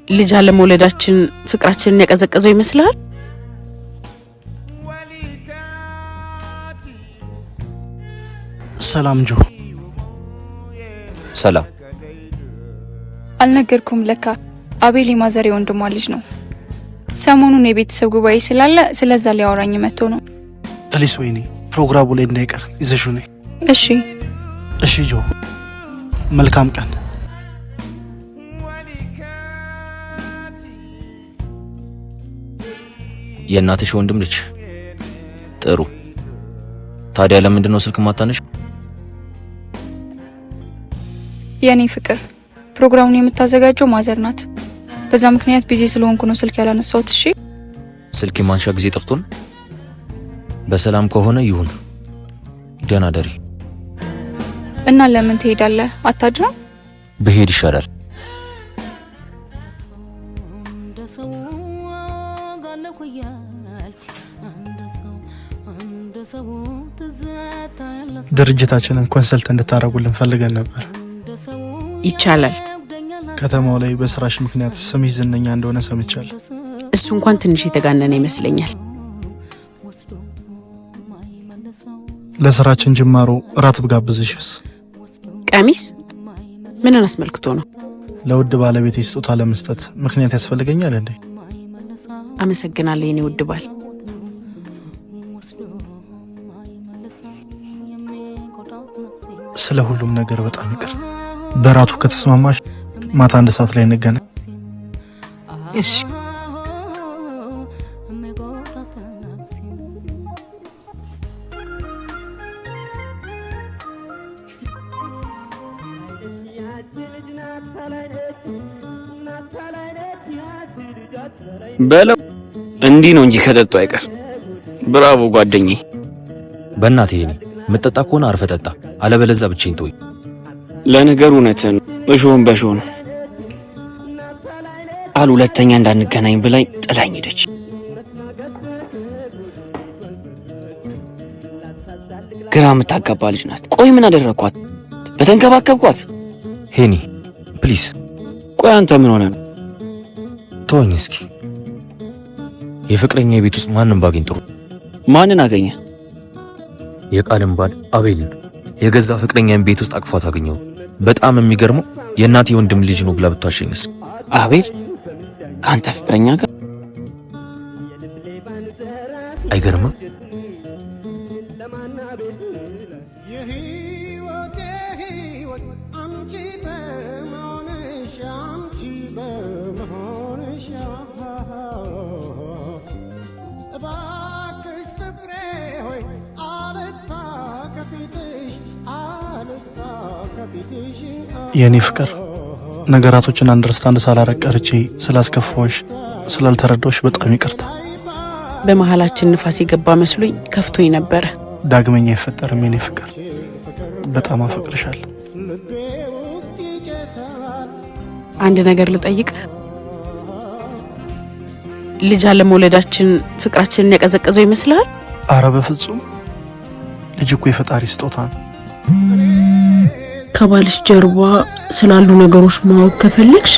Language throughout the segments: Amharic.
ልጅ አለመውለዳችን ፍቅራችንን ያቀዘቀዘው ይመስላል? ሰላም ጆ። ሰላም። አልነገርኩም ለካ አቤል የማዘሬ ወንድሟ ልጅ ነው። ሰሞኑን የቤተሰብ ጉባኤ ስላለ ስለዛ ሊያወራኝ መጥቶ ነው። ፕሊስ ወይኔ ፕሮግራሙ ላይ እንዳይቀር ይዘሽው ነይ። እሺ እሺ ጆ፣ መልካም ቀን። የእናትሽ ወንድም ልጅ ጥሩ። ታዲያ ለምንድን ነው ስልክ ማታነሽ? የኔ ፍቅር ፕሮግራሙን የምታዘጋጀው ማዘር ናት። በዛ ምክንያት ቢዚ ስለሆንኩ ነው ስልክ ያላነሳሁት። እሺ ስልክ ማንሻ ጊዜ ጠፍቶን። በሰላም ከሆነ ይሁን። ደህና ደሪ። እና ለምን ትሄዳለህ? አታድርም? ብሄድ ይሻላል። ድርጅታችንን ኮንሰልት እንድታረጉልን ፈልገን ነበር። ይቻላል። ከተማው ላይ በስራሽ ምክንያት ስምሽ ዝነኛ እንደሆነ ሰምቻለሁ። እሱ እንኳን ትንሽ የተጋነነ ይመስለኛል። ለስራችን ጅማሮ ራት ብጋብዝሽስ? ቀሚስ ምንን አስመልክቶ ነው? ለውድ ባለቤቴ ስጦታ ለመስጠት ምክንያት ያስፈልገኛል እንዴ? አመሰግናለሁ የኔ ውድ ባል። ስለ ሁሉም ነገር በጣም ይቅር። በራቱ ከተስማማሽ ማታ 1 ሰዓት ላይ እንገናኝ። እሺ። በለው እንዲህ ነው እንጂ ከጠጡ አይቀር። ብራቮ ጓደኛዬ። በእናቴ እኔ መጠጣ ከሆነ አርፈ ጠጣ፣ አለበለዛ ብቻዬን ተወኝ። ለነገሩ እውነትህን እሾህን በሾህ ነው አሉ። ሁለተኛ እንዳንገናኝ ብላኝ ጥላኝ ሄደች። ግራ የምታጋባ ልጅ ናት። ቆይ ምን አደረኳት? በተንከባከብኳት። ሄኒ ፕሊዝ። ቆይ አንተ ምን ሆነ ነው? ተወኝ እስኪ። የፍቅረኛ ቤት ውስጥ ማንም ባገኝ ጥሩ። ማንን አገኘ? የቃልም ባል አቤል። የገዛ ፍቅረኛን ቤት ውስጥ አቅፏት አገኘው። በጣም የሚገርመው የእናቴ ወንድም ልጅ ነው ብላ ብታሸኝስ? አቤል ከአንተ ፍቅረኛ ጋር? አይገርምም? የኔ ፍቅር ነገራቶችን አንደርስታንድ ሳላረቀርቼ ስላስከፋሽ ስላልተረዳሽ በጣም ይቅርታ። በመሃላችን ንፋስ የገባ መስሎኝ ከፍቶኝ ነበረ። ዳግመኛ አይፈጠርም የኔ ፍቅር። በጣም አፈቅርሻለሁ። አንድ ነገር ልጠይቅ። ልጅ አለመውለዳችን ፍቅራችንን ያቀዘቀዘው ይመስላል? አረ በፍጹም። ልጅ እኮ የፈጣሪ ስጦታ ነው። ከባልሽ ጀርባ ስላሉ ነገሮች ማወቅ ከፈለግሽ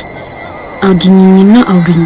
አግኝኝና አውሪኝ።